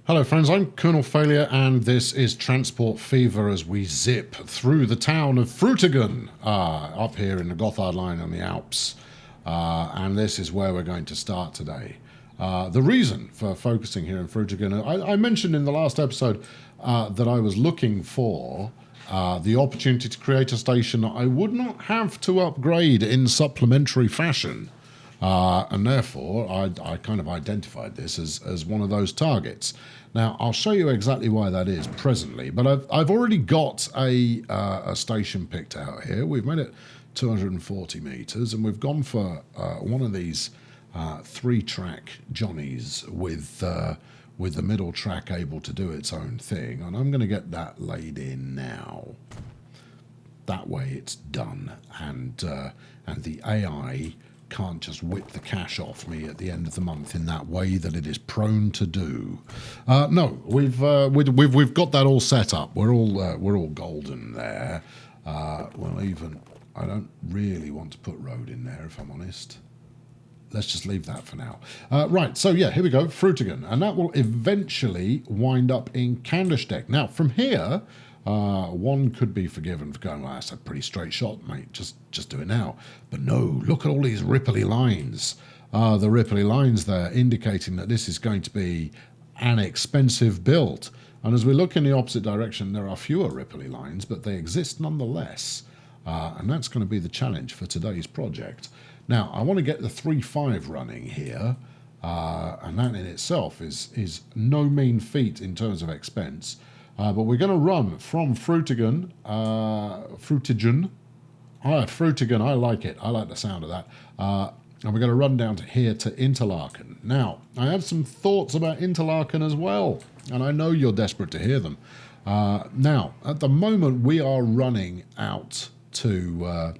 Hello friends, I'm Colonel Failure and this is Transport Fever as we zip through the town of Frutigen, up here in the Gotthard line on the Alps. And this is where we're going to start today. The reason for focusing here in Frutigen, I mentioned in the last episode that I was looking for the opportunity to create a station that I would not have to upgrade in supplementary fashion. And therefore, I kind of identified this as one of those targets. Now, I'll show you exactly why that is presently, but I've already got a station picked out here. We've made it 240 metres, and we've gone for one of these three-track Johnnies with the middle track able to do its own thing, and I'm going to get that laid in now. That way it's done, and the AI can't just whip the cash off me at the end of the month in that way that it is prone to do. No, we've got that all set up. We're all golden there. Well, even I don't really want to put road in there, if I'm honest. Let's just leave that for now. Right, so yeah, here we go, Frutigen, and that will eventually wind up in Kandersteg. Now, from here, one could be forgiven for going, well, that's a pretty straight shot, mate, just do it now. But no, look at all these ripply lines. The ripply lines there indicating that this is going to be an expensive build. And as we look in the opposite direction, there are fewer ripply lines, but they exist nonetheless. And that's going to be the challenge for today's project. Now, I want to get the 3.5 running here, and that in itself is no mean feat in terms of expense. But we're going to run from Frutigen, Frutigen, I like it. I like the sound of that. And we're going to run down to here to Interlaken. Now, I have some thoughts about Interlaken as well, and I know you're desperate to hear them. Now, at the moment, we are running out to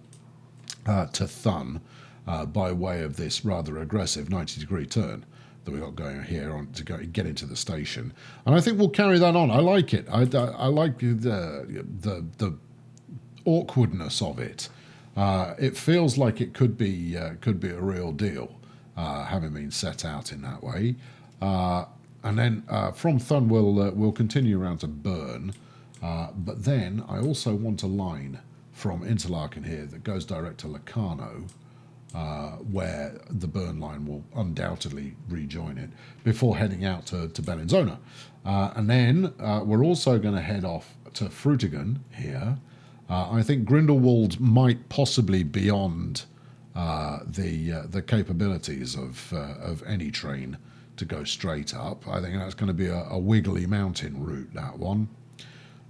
Thun by way of this rather aggressive 90-degree turn that we've got going here on to get into the station, and I think we'll carry that on. I like it. I like the awkwardness of it. It feels like it could be a real deal, having been set out in that way. And then from Thun we'll continue around to Bern, but then I also want a line from Interlaken here that goes direct to Locarno, where the Bern line will undoubtedly rejoin it before heading out to Bellinzona. And then we're also going to head off to Frutigen here. I think Grindelwald might possibly beyond the capabilities of any train to go straight up. I think that's going to be a wiggly mountain route, that one.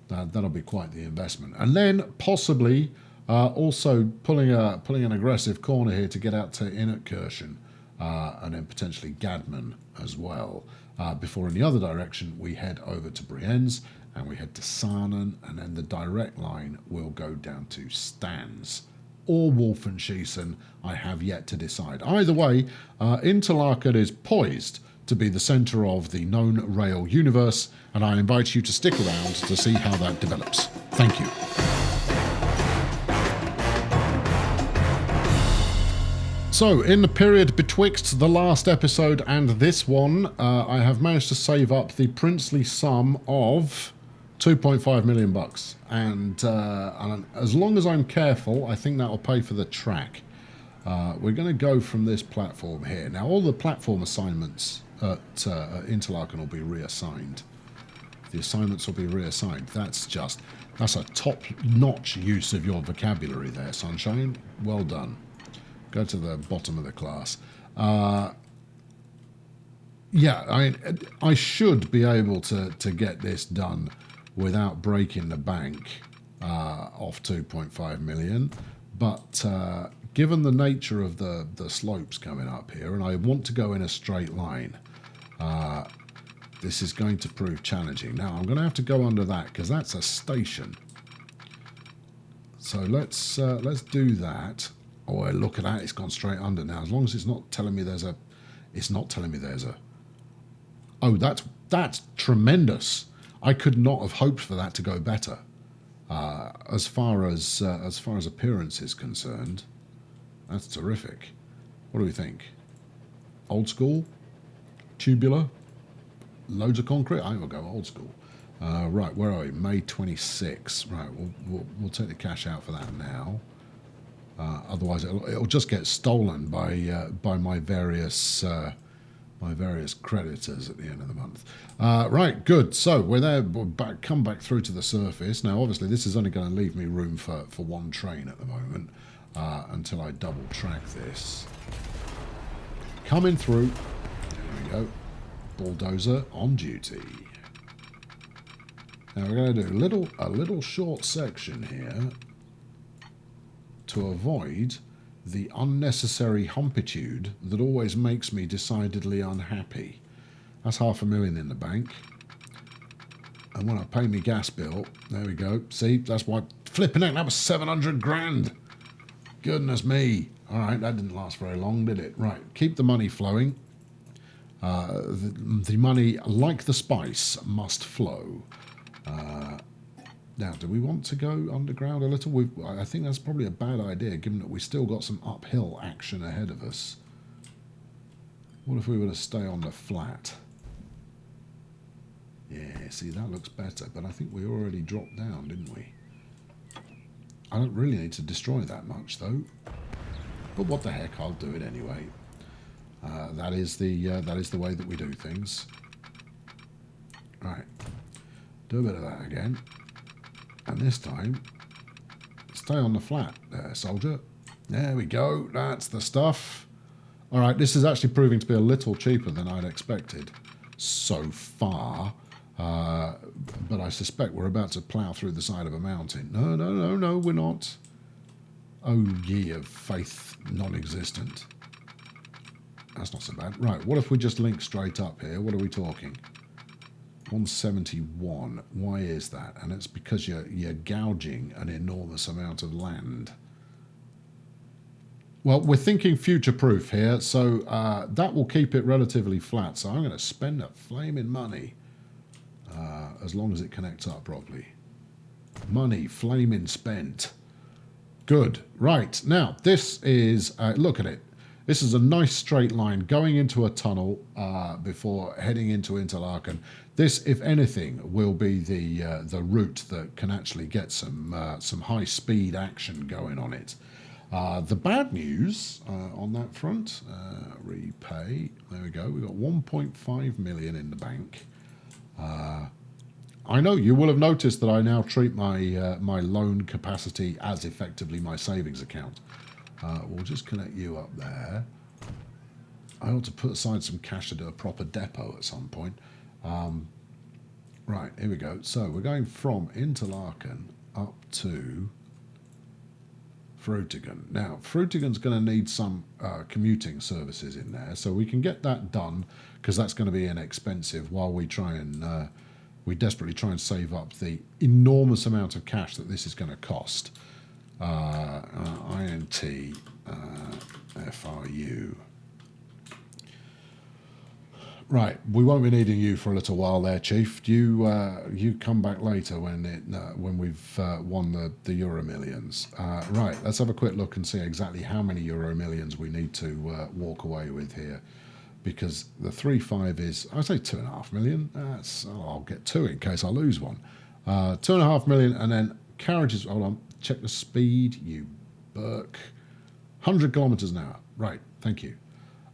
That'll be quite the investment. And then possibly also pulling an aggressive corner here to get out to Innertkirchen, and then potentially Gadman as well. Before in the other direction, we head over to Brienz and we head to Sarnen, and then the direct line will go down to Stans or Wolfenschiessen. I have yet to decide. Either way, Interlaken is poised to be the centre of the known rail universe, and I invite you to stick around to see how that develops. Thank you. So, in the period betwixt the last episode and this one, I have managed to save up the princely sum of 2.5 million bucks, and as long as I'm careful, I think that'll pay for the track. We're going to go from this platform here. Now, all the platform assignments at Interlaken will be reassigned. The assignments will be reassigned. That's a top-notch use of your vocabulary there, Sunshine. Well done. Go to the bottom of the class. Yeah, I should be able to get this done without breaking the bank off 2.5 million, but given the nature of the slopes coming up here, and I want to go in a straight line, this is going to prove challenging. Now, I'm going to have to go under that because that's a station. So let's do that. Oh, look at that, it's gone straight under now. As long as it's not telling me there's a... It's not telling me there's a... Oh, that's tremendous. I could not have hoped for that to go better. As far as appearance is concerned, that's terrific. What do we think? Old school? Tubular? Loads of concrete? I think we'll go old school. Right, where are we? May 26. Right, we'll take the cash out for that now. Otherwise, it'll just get stolen by my various creditors at the end of the month. Right, good. So we're there. Come back through to the surface. Now, obviously, this is only going to leave me room for one train at the moment until I double track this. Coming through. There we go. Bulldozer on duty. Now we're going to do a little short section here to avoid the unnecessary humpitude that always makes me decidedly unhappy. That's $500,000 in the bank. And when I pay my gas bill, there we go. See, that's why flipping out, that was 700 grand. Goodness me. All right, that didn't last very long, did it? Right, keep the money flowing. The money, like the spice, must flow. Now, do we want to go underground a little? I think that's probably a bad idea, given that we still got some uphill action ahead of us. What if we were to stay on the flat? Yeah, see, that looks better, but I think we already dropped down, didn't we? I don't really need to destroy that much, though. But what the heck, I'll do it anyway. That is the way that we do things. Right. Do a bit of that again. And this time, stay on the flat there, soldier. There we go. That's the stuff. All right, this is actually proving to be a little cheaper than I'd expected so far. But I suspect we're about to plough through the side of a mountain. No, we're not. Oh, ye of faith non-existent. That's not so bad. Right, what if we just link straight up here? What are we talking? 171. Why is that? And it's because you're gouging an enormous amount of land. Well, we're thinking future-proof here, so that will keep it relatively flat. So I'm going to spend that flaming money as long as it connects up properly. Money flaming spent. Good. Right. Now, this is... look at it. This is a nice straight line going into a tunnel before heading into Interlaken. This, if anything, will be the route that can actually get some high-speed action going on it. The bad news on that front, repay, there we go. We've got 1.5 million in the bank. I know you will have noticed that I now treat my my loan capacity as effectively my savings account. We'll just connect you up there. I ought to put aside some cash to do a proper depot at some point. Right, here we go. So we're going from Interlaken up to Frutigen. Now, Frutigen's going to need some commuting services in there, so we can get that done because that's going to be inexpensive while we try and we desperately try and save up the enormous amount of cash that this is going to cost. INT FRU. Right, we won't be needing you for a little while there, Chief. You come back later when we've won the Euro Millions. Right, let's have a quick look and see exactly how many Euro Millions we need to walk away with here, because the 3.5 is, I say 2.5 million. I'll get 2 in case I lose one. 2.5 million, and then carriages. Hold on, check the speed, you Burke. 100 kilometers an hour. Right, thank you.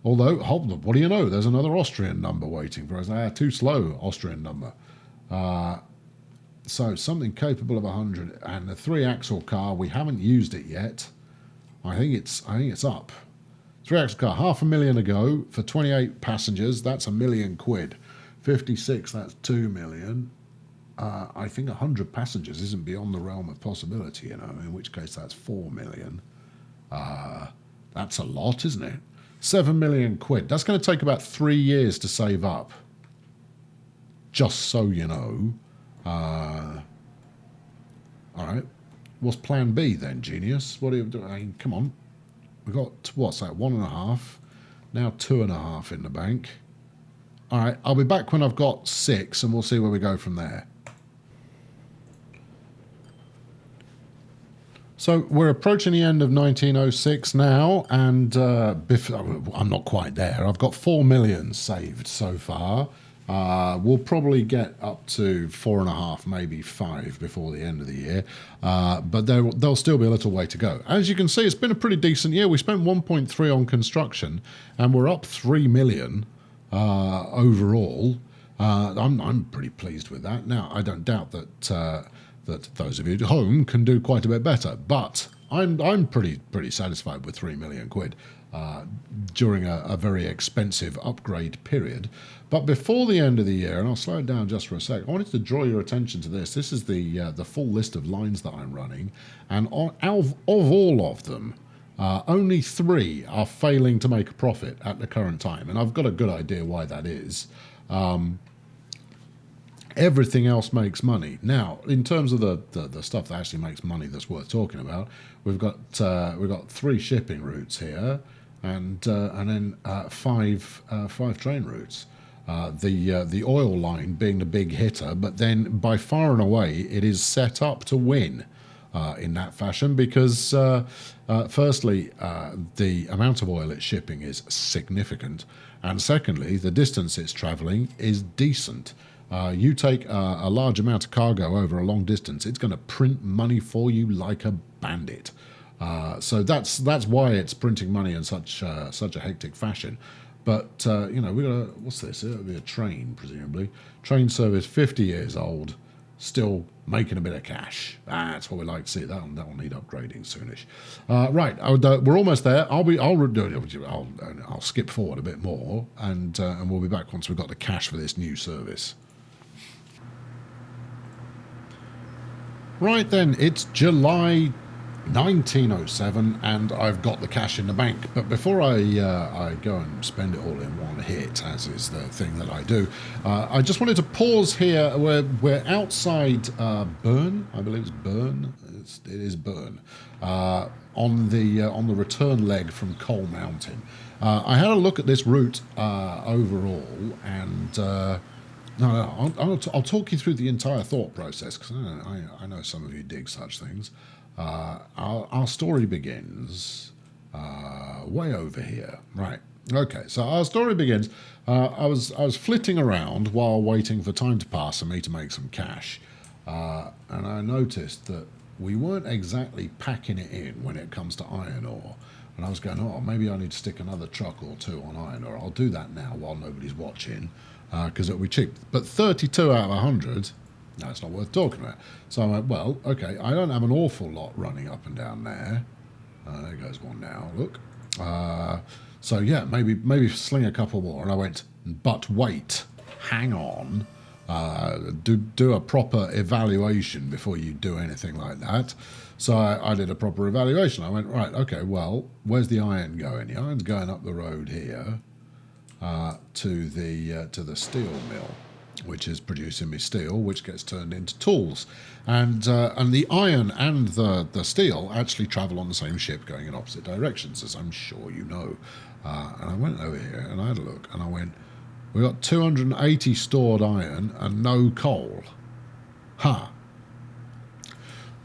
Although, hold on, what do you know? There's another Austrian number waiting for us. Too slow, Austrian number. So something capable of 100, and the 3-axle car, we haven't used it yet. I think it's up. 3-axle car, 500,000 ago for 28 passengers. That's £1 million. 56, that's 2 million. I think 100 passengers isn't beyond the realm of possibility, you know, in which case that's 4 million. That's a lot, isn't it? 7 million quid. That's going to take about 3 years to save up. Just so you know. All right. What's plan B then, genius? What are you doing? I mean, come on. We've got, what's that, 1.5. Now 2.5 in the bank. All right. I'll be back when I've got 6 and we'll see where we go from there. So we're approaching the end of 1906 now, and I'm not quite there. I've got 4 million saved so far. We'll probably get up to 4.5, maybe 5 before the end of the year, but there'll still be a little way to go. As you can see, it's been a pretty decent year. We spent 1.3 on construction, and we're up 3 million overall. I'm pretty pleased with that. Now, I don't doubt that that those of you at home can do quite a bit better, but I'm pretty satisfied with 3 million quid during a very expensive upgrade period. But before the end of the year, and I'll slow it down just for a sec, I wanted to draw your attention to this. This is the full list of lines that I'm running, and of all of them, only 3 are failing to make a profit at the current time, and I've got a good idea why that is. Everything else makes money. Now, in terms of the stuff that actually makes money that's worth talking about, we've got 3 shipping routes here, and then 5 train routes. The oil line being the big hitter, but then by far and away it is set up to win in that fashion because firstly the amount of oil it's shipping is significant, and secondly the distance it's travelling is decent. You take a large amount of cargo over a long distance, it's going to print money for you like a bandit. So that's why it's printing money in such a hectic fashion. But we got what's this? It'll be a train, presumably. Train service, 50 years old, still making a bit of cash. That's what we like to see. That'll need upgrading soonish. Right, we're almost there. I'll skip forward a bit more, and we'll be back once we've got the cash for this new service. Right then, it's July 1907, and I've got the cash in the bank. But before I go and spend it all in one hit, as is the thing that I do, I just wanted to pause here. We're outside Bern, I believe it's Bern. It is Bern, on the return leg from Coal Mountain. I had a look at this route overall, and. I'll talk you through the entire thought process, because I know some of you dig such things. Our story begins way over here. Right. Okay, so our story begins. I was flitting around while waiting for time to pass and me to make some cash. And I noticed that we weren't exactly packing it in when it comes to iron ore. And I was going, maybe I need to stick another truck or 2 on iron ore. I'll do that now while nobody's watching. Because it'll be cheap. But 32 out of 100, no, it's not worth talking about. So I went, well, okay, I don't have an awful lot running up and down there. There goes one now, look. So yeah, maybe sling a couple more. And I went, but wait, hang on. Do a proper evaluation before you do anything like that. So I did a proper evaluation. I went, right, okay, well, where's the iron going? The iron's going up the road here. To the steel mill, which is producing me steel, which gets turned into tools, and the iron and the steel actually travel on the same ship going in opposite directions, as I'm sure you know. And I went over here and I had a look, and I went, we got 280 stored iron and no coal.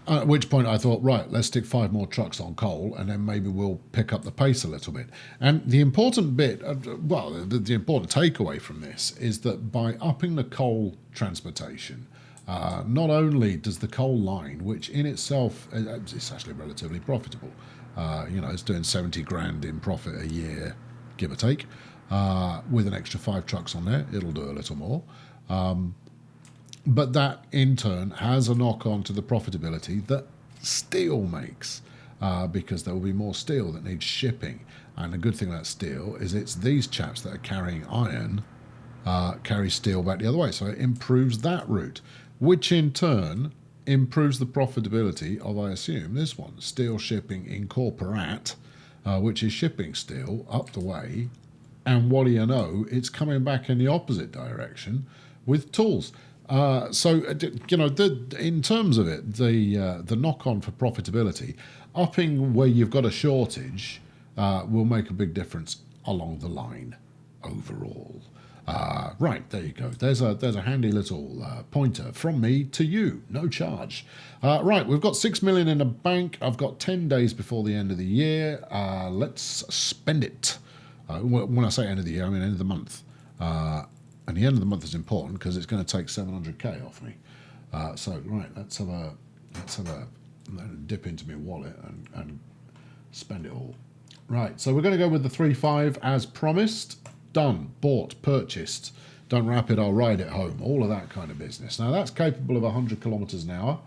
At which point I thought, right, let's stick 5 more trucks on coal, and then maybe we'll pick up the pace a little bit. And the important bit, the important takeaway from this is that by upping the coal transportation, not only does the coal line, which in itself is actually relatively profitable, it's doing 70 grand in profit a year, give or take, with an extra 5 trucks on there, it'll do a little more. But that, in turn, has a knock-on to the profitability that steel makes, because there will be more steel that needs shipping. And the good thing about steel is it's these chaps that are carrying iron carry steel back the other way. So it improves that route, which in turn improves the profitability of, I assume, this one, steel shipping incorporate, which is shipping steel up the way. And what do you know, it's coming back in the opposite direction with tools. So in terms of it, the knock-on for profitability, upping where you've got a shortage will make a big difference along the line overall. Right, there you go. There's a handy little pointer from me to you, no charge. Right, we've got 6 million in the bank. I've got 10 days before the end of the year. Let's spend it. When I say end of the year, I mean end of the month. And the end of the month is important because it's going to take 700k off me. So right, let's have a dip into my wallet and spend it all. Right, so we're going to go with the 3.5 as promised. Done, bought, purchased. Don't wrap it, I'll ride it home. All of that kind of business. Now that's capable of 100 kilometers an hour,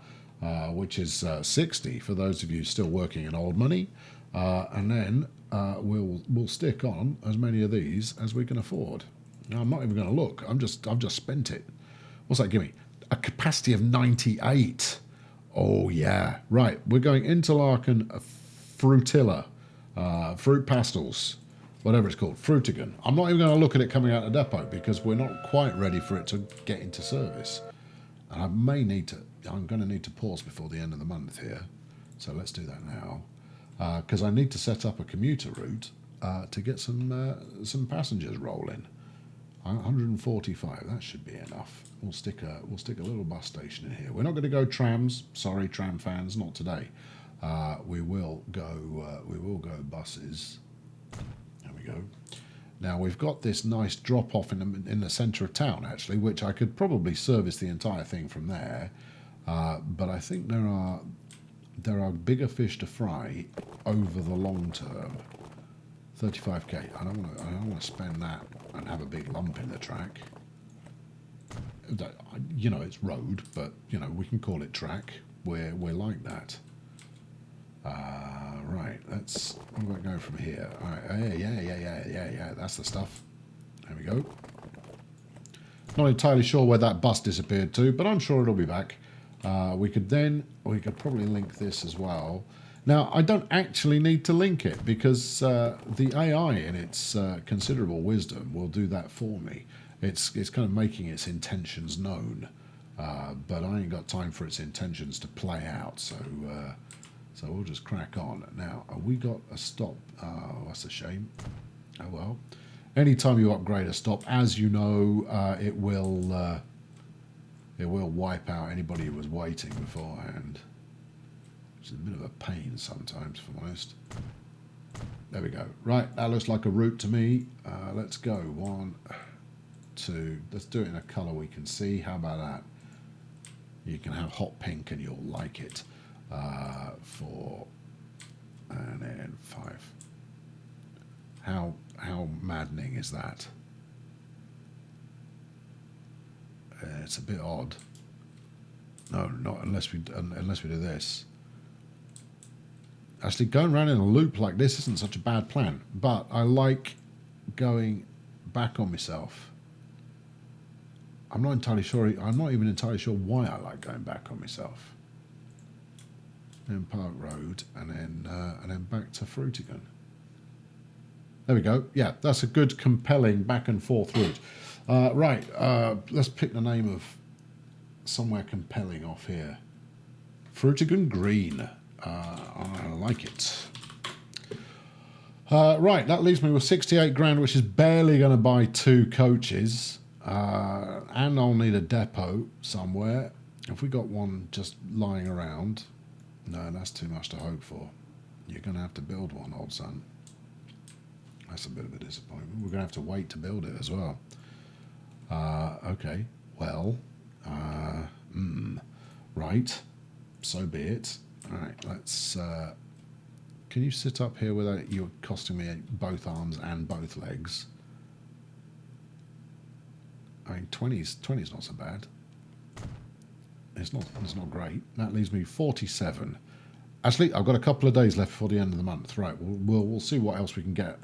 which is 60 for those of you still working in old money. And then we'll stick on as many of these as we can afford. Now I'm not even going to look. I've just spent it. What's that give me? A capacity of 98. Oh yeah, right. We're going Interlaken Frutilla, fruit pastels, whatever it's called, Frutigen. I'm not even going to look at it coming out of the depot because we're not quite ready for it to get into service. And I'm going to need to pause before the end of the month here. So let's do that now. Because I need to set up a commuter route to get some passengers rolling. 145, that should be enough. We'll stick a little bus station in here. We're not going to go trams. Sorry, tram fans, not today. We will go buses. There we go. Now we've got this nice drop off in the centre of town actually, which I could probably service the entire thing from there. But I think there are bigger fish to fry over the long term. 35k. I don't want to spend that and have a big lump in the track. You know, it's road, but you know we can call it track. We're like that. Right. Let's. What about going from here? All right. Yeah. That's the stuff. There we go. Not entirely sure where that bus disappeared to, but I'm sure it'll be back. We could probably link this as well. Now, I don't actually need to link it because the AI in its considerable wisdom will do that for me. It's kind of making its intentions known, but I ain't got time for its intentions to play out, so we'll just crack on. Now, we got a stop? Oh, that's a shame. Oh well. Anytime you upgrade a stop, as you know, it will wipe out anybody who was waiting beforehand. Which is a bit of a pain sometimes, if I'm honest. There we go. Right, that looks like a route to me. Let's go. 1, 2. Let's do it in a colour we can see. How about that? You can have hot pink and you'll like it. 4 and then 5. How maddening is that? It's a bit odd. No, not unless we do this. Actually, going around in a loop like this isn't such a bad plan, but I like going back on myself. I'm not even entirely sure why I like going back on myself. Then Park Road, and then back to Frutigen. There we go. Yeah, that's a good, compelling back and forth route. Right, let's pick the name of somewhere compelling off here. Frutigen Green. I like it. Right, that leaves me with 68 grand, which is barely going to buy 2 coaches. And I'll need a depot somewhere. If we got one just lying around, no, that's too much to hope for. You're going to have to build one, old son. That's a bit of a disappointment. We're going to have to wait to build it as well. Okay, well, right, so be it. All right, let's. Can you sit up here without you costing me both arms and both legs? I mean, 20's not so bad. It's not great. That leaves me 47. Actually, I've got a couple of days left before the end of the month. Right, we'll see what else we can get.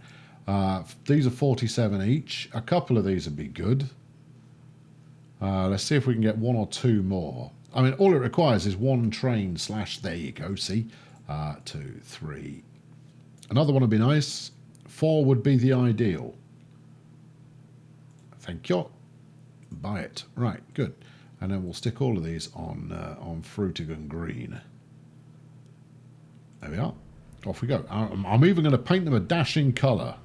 These are 47 each. A couple of these would be good. Let's see if we can get 1 or 2 more. I mean, all it requires is 1 train / there you go, see? 2, 3. Another one would be nice. 4 would be the ideal. Thank you. Buy it. Right, good. And then we'll stick all of these on Frutigen Green. There we are. Off we go. I'm even going to paint them a dashing colour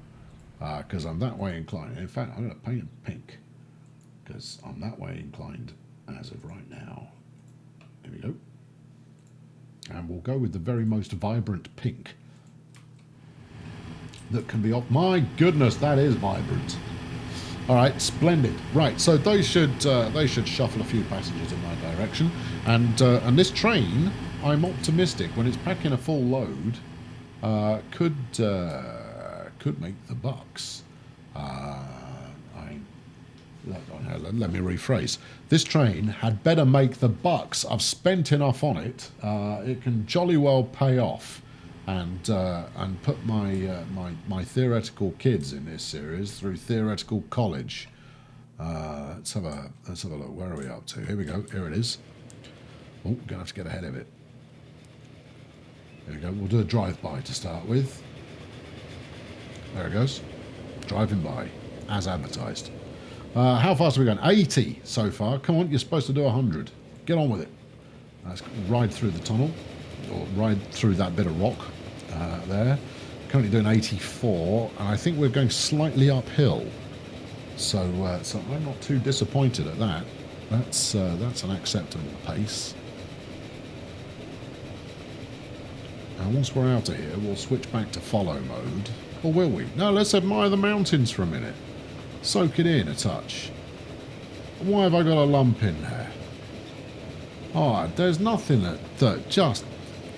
because I'm that way inclined. In fact, I'm going to paint them pink because I'm that way inclined as of right now. There we go. And we'll go with the very most vibrant pink that can be... My goodness, that is vibrant. All right, splendid. Right, so they should shuffle a few passengers in my direction, and this train, I'm optimistic when it's packing a full load, could make the bucks. Let me rephrase. This train had better make the bucks. I've spent enough on it. It can jolly well pay off, and put my theoretical kids in this series through theoretical college. Let's have a look. Where are we up to? Here we go. Here it is. Oh, gonna have to get ahead of it. There we go. We'll do a drive-by to start with. There it goes. Driving by, as advertised. How fast are we going? 80 so far. Come on, you're supposed to do 100. Get on with it. Let's ride through the tunnel, or ride through that bit of rock there. Currently doing 84, and I think we're going slightly uphill. So I'm not too disappointed at that. That's an acceptable pace. And once we're out of here, we'll switch back to follow mode. Or will we? No, let's admire the mountains for a minute. Soak it in a touch. Why have I got a lump in there? Oh, there's nothing that just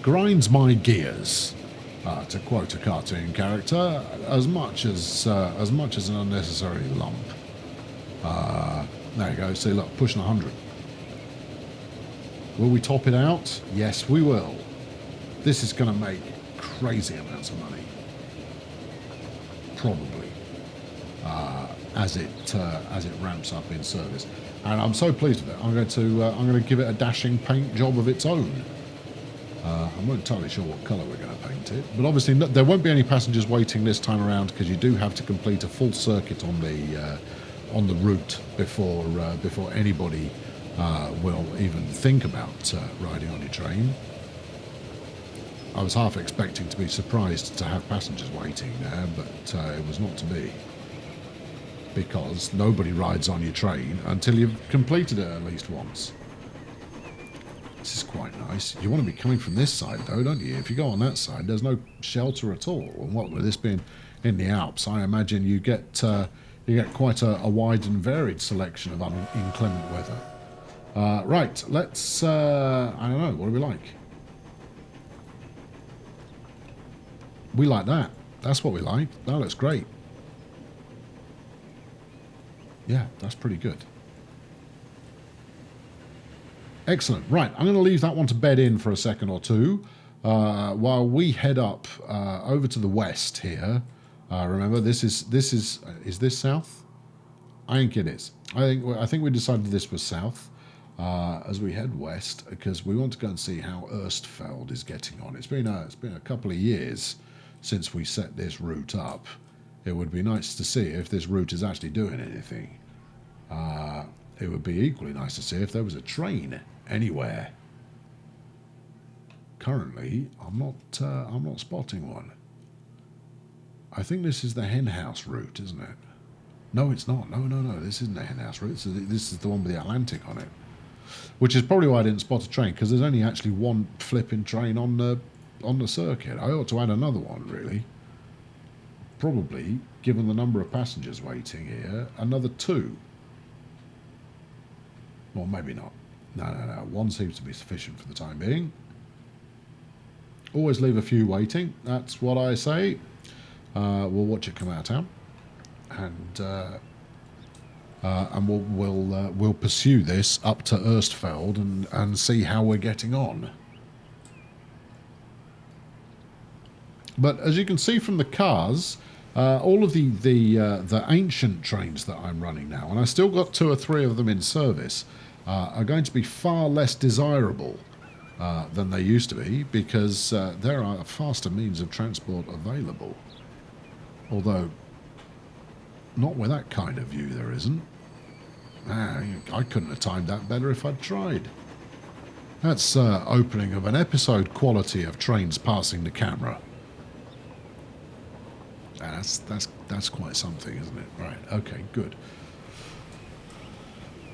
grinds my gears, to quote a cartoon character, as much as an unnecessary lump. There you go. See, look, pushing 100. Will we top it out? Yes, we will. This is going to make crazy amounts of money. Probably. As it ramps up in service, and I'm so pleased with it. I'm going to give it a dashing paint job of its own. I'm not entirely sure what colour we're going to paint it, but obviously there won't be any passengers waiting this time around, because you do have to complete a full circuit on the route before anybody will even think about riding on your train. I was half expecting to be surprised to have passengers waiting there, but it was not to be. Because nobody rides on your train until you've completed it at least once. This is quite nice. You want to be coming from this side, though, don't you? If you go on that side, there's no shelter at all. And what with this being in the Alps, I imagine you get quite a wide and varied selection of inclement weather. Right, let's... I don't know, what do we like? We like that. That's what we like. That looks great. Yeah, that's pretty good. Excellent. Right, I'm going to leave that one to bed in for a second or two while we head up over to the west here. Remember, is this south? I think it is. I think we decided this was south as we head west, because we want to go and see how Erstfeld is getting on. It's been a couple of years since we set this route up. It would be nice to see if this route is actually doing anything. It would be equally nice to see if there was a train anywhere. Currently, I'm not spotting one. I think this is the henhouse route, isn't it? No, it's not. No. This isn't the henhouse route. This is the one with the Atlantic on it. Which is probably why I didn't spot a train, because there's only actually one flipping train on the circuit. I ought to add another one, really. Probably, given the number of passengers waiting here, another 2. Well, maybe not. No. One seems to be sufficient for the time being. Always leave a few waiting. That's what I say. We'll watch it come out of town, and we'll pursue this up to Erstfeld and see how we're getting on. But as you can see from the cars, all of the ancient trains that I'm running now, and I still got 2 or 3 of them in service, are going to be far less desirable than they used to be, because there are faster means of transport available. Although, not with that kind of view there isn't. I couldn't have timed that better if I'd tried. That's opening of an episode quality of trains passing the camera. That's quite something, isn't it? Right. Okay. Good.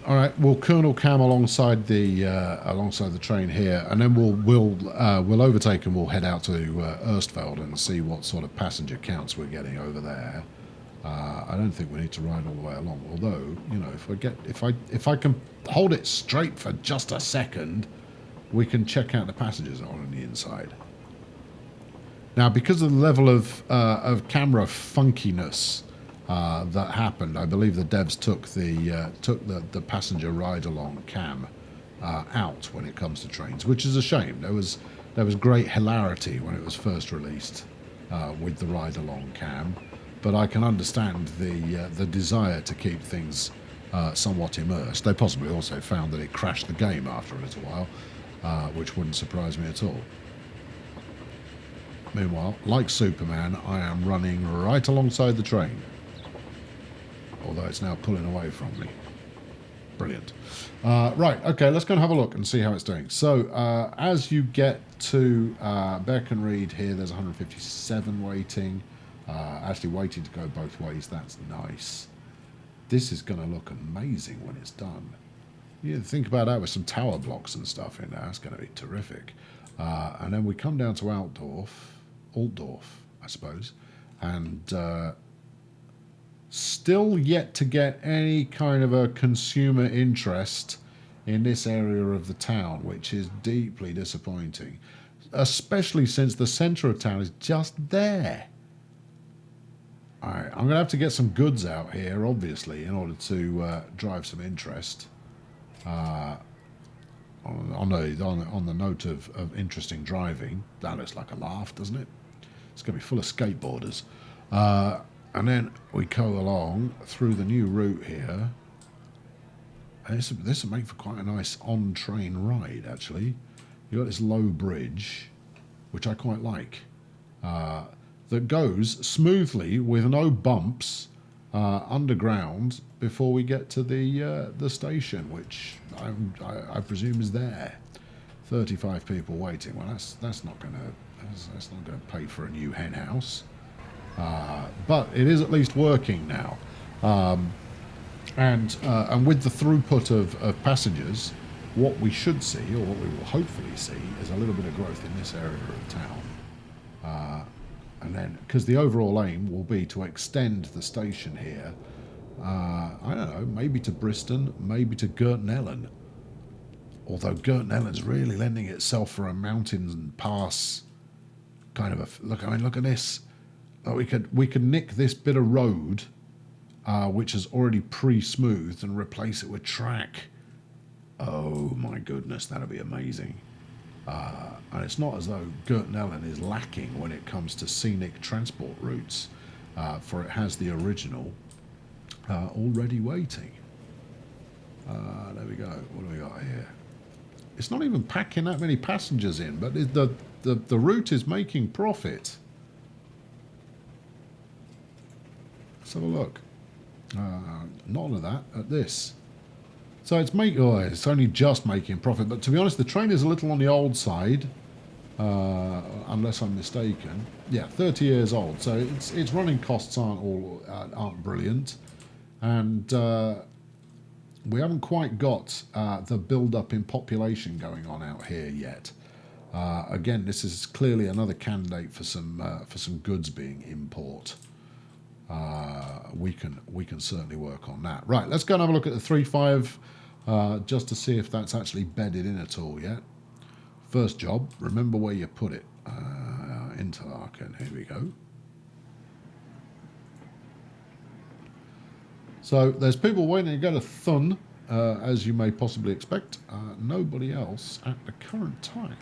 All right. We'll Colonel Cam alongside the train here, and then we'll overtake and we'll head out to Erstfeld and see what sort of passenger counts we're getting over there. I don't think we need to ride all the way along. Although, you know, if I can hold it straight for just a second, we can check out the passengers on the inside. Now, because of the level of camera funkiness that happened, I believe the devs took the passenger ride along cam out when it comes to trains, which is a shame. There was great hilarity when it was first released with the ride along cam, but I can understand the desire to keep things somewhat immersed. They possibly also found that it crashed the game after a little while, which wouldn't surprise me at all. Meanwhile, like Superman, I am running right alongside the train, although it's now pulling away from me. Brilliant. Right, okay, let's go and have a look and see how it's doing. So, as you get to Beck-and-Read here, there's 157 waiting. Actually waiting to go both ways, that's nice. This is going to look amazing when it's done. You think about that with some tower blocks and stuff in there, it's going to be terrific. And then we come down to Altdorf, I suppose, and still yet to get any kind of a consumer interest in this area of the town, which is deeply disappointing, especially since the centre of town is just there. All right, I'm going to have to get some goods out here, obviously, in order to drive some interest. On the note of interesting driving, that looks like a laugh, doesn't it? It's going to be full of skateboarders. And then we go along through the new route here. And this will make for quite a nice on-train ride, actually. You've got this low bridge, which I quite like, that goes smoothly with no bumps underground before we get to the station, which I presume is there. 35 people waiting. Well, that's not going to pay for a new hen house. But it is at least working now, and with the throughput of passengers, what we should see, or what we will hopefully see, is a little bit of growth in this area of town. And then, because the overall aim will be to extend the station here, I don't know, maybe to Bristol, maybe to Gurtnellen. Although Gurtnellen's really lending itself for a mountain pass kind of a look. I mean, look at this. We could nick this bit of road, which is already pre-smoothed, and replace it with track. Oh my goodness, that'd be amazing. And it's not as though Gurtnellen is lacking when it comes to scenic transport routes, for it has the original already waiting. There we go. What do we got here? It's not even packing that many passengers in, but the route is making profit. Let's have a look. None of that at this. So it's only just making profit, but to be honest, the train is a little on the old side, unless I'm mistaken. Yeah, 30 years old, so its running costs aren't brilliant, and we haven't quite got the build-up in population going on out here yet. Again, this is clearly another candidate for some goods being import. We can certainly work on that. Right, let's go and have a look at the 3.5 just to see if that's actually bedded in at all yet. First job, remember where you put it. Interlaken, here we go. So there's people waiting to go to Thun, as you may possibly expect. Nobody else at the current time.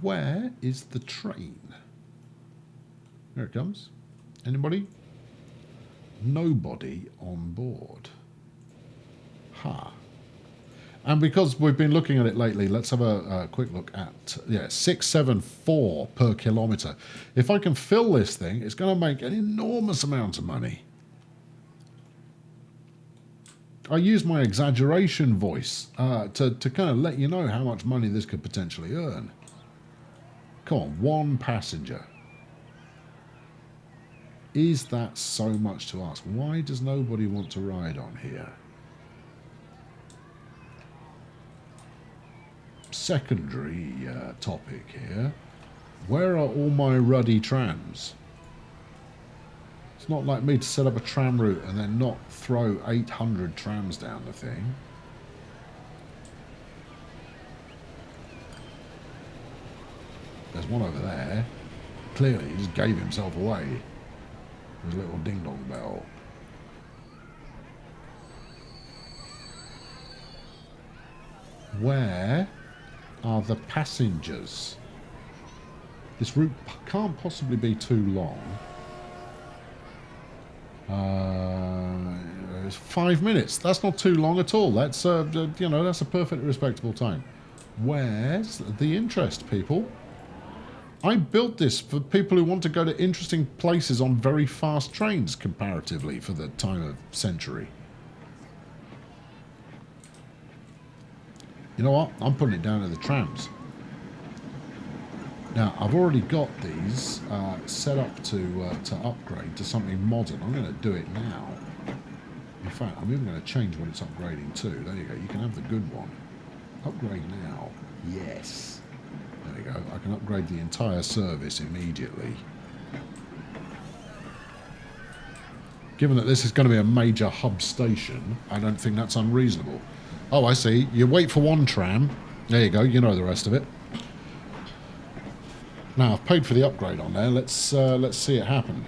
Where is the train? Here it comes. Anybody? Nobody on board. Ha. And because we've been looking at it lately, let's have a quick look at, 674 per kilometre. If I can fill this thing, it's going to make an enormous amount of money. I use my exaggeration voice to kind of let you know how much money this could potentially earn. Come on, one passenger. Is that so much to ask? Why does nobody want to ride on here? Secondary topic here. Where are all my ruddy trams? It's not like me to set up a tram route and then not throw 800 trams down the thing. There's one over there. Clearly, he just gave himself away. His little ding-dong bell. Where are the passengers? This route can't possibly be too long. It's 5 minutes. That's not too long at all. That's you know, that's a perfectly respectable time. Where's the interest, people? I built this for people who want to go to interesting places on very fast trains, comparatively, for the time of century. You know what? I'm putting it down to the trams. Now, I've already got these set up to upgrade to something modern. I'm going to do it now. In fact, I'm even going to change what it's upgrading to. There you go. You can have the good one. Upgrade now. Yes. There you go. I can upgrade the entire service immediately. Given that this is going to be a major hub station, I don't think that's unreasonable. Oh, I see. You wait for one tram. There you go. You know the rest of it. Now, I've paid for the upgrade on there. Let's see it happen.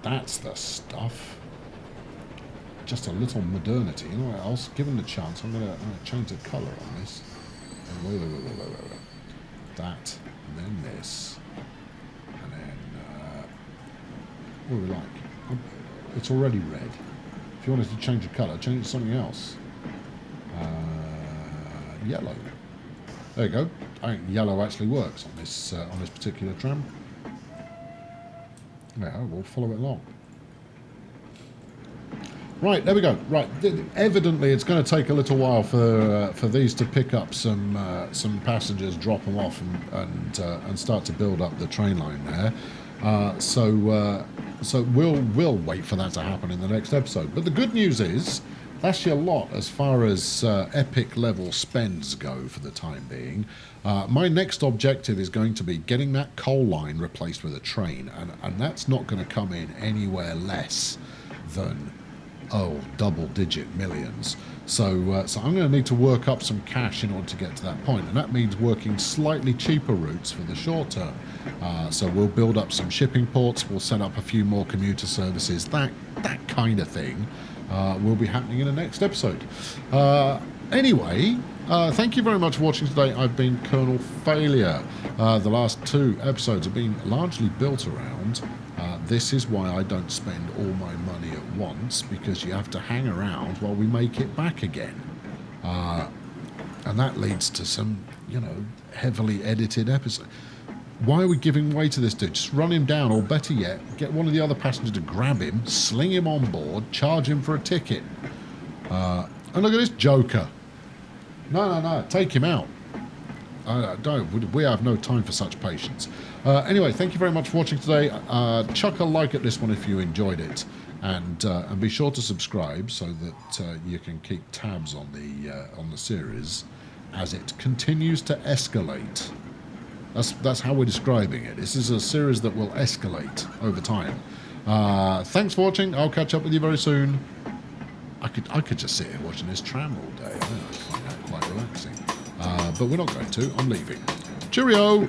That's the stuff. Just a little modernity. You know what else? Given the chance, I'm gonna change the colour on this. Wait. That, and then this, and then what do we like? It's already red. If you wanted to change the colour, change it to something else. Yellow. There you go. I think yellow actually works on this particular tram. Yeah, we'll follow it along. Right, there we go. Right, evidently it's going to take a little while for these to pick up some passengers, drop them off, and start to build up the train line there. So we'll wait for that to happen in the next episode. But the good news is, that's your lot as far as epic level spends go for the time being. My next objective is going to be getting that coal line replaced with a train, and that's not going to come in anywhere less than, double-digit millions. So I'm going to need to work up some cash in order to get to that point, and that means working slightly cheaper routes for the short term. So we'll build up some shipping ports, we'll set up a few more commuter services, that kind of thing. Will be happening in the next episode. Anyway, thank you very much for watching today. I've been Colonel Failure. The last 2 episodes have been largely built around this is why I don't spend all my money at once, because you have to hang around while we make it back again. And that leads to some, heavily edited episodes. Why are we giving way to this dude? Just run him down, or better yet, get one of the other passengers to grab him, sling him on board, charge him for a ticket. And look at this joker. No, take him out. We have no time for such patience. Anyway, thank you very much for watching today. Chuck a like at this one if you enjoyed it, and be sure to subscribe so that you can keep tabs on the series as it continues to escalate. That's how we're describing it. This is a series that will escalate over time. Thanks for watching. I'll catch up with you very soon. I could just sit here watching this tram all day. I find that quite relaxing. But we're not going to. I'm leaving. Cheerio!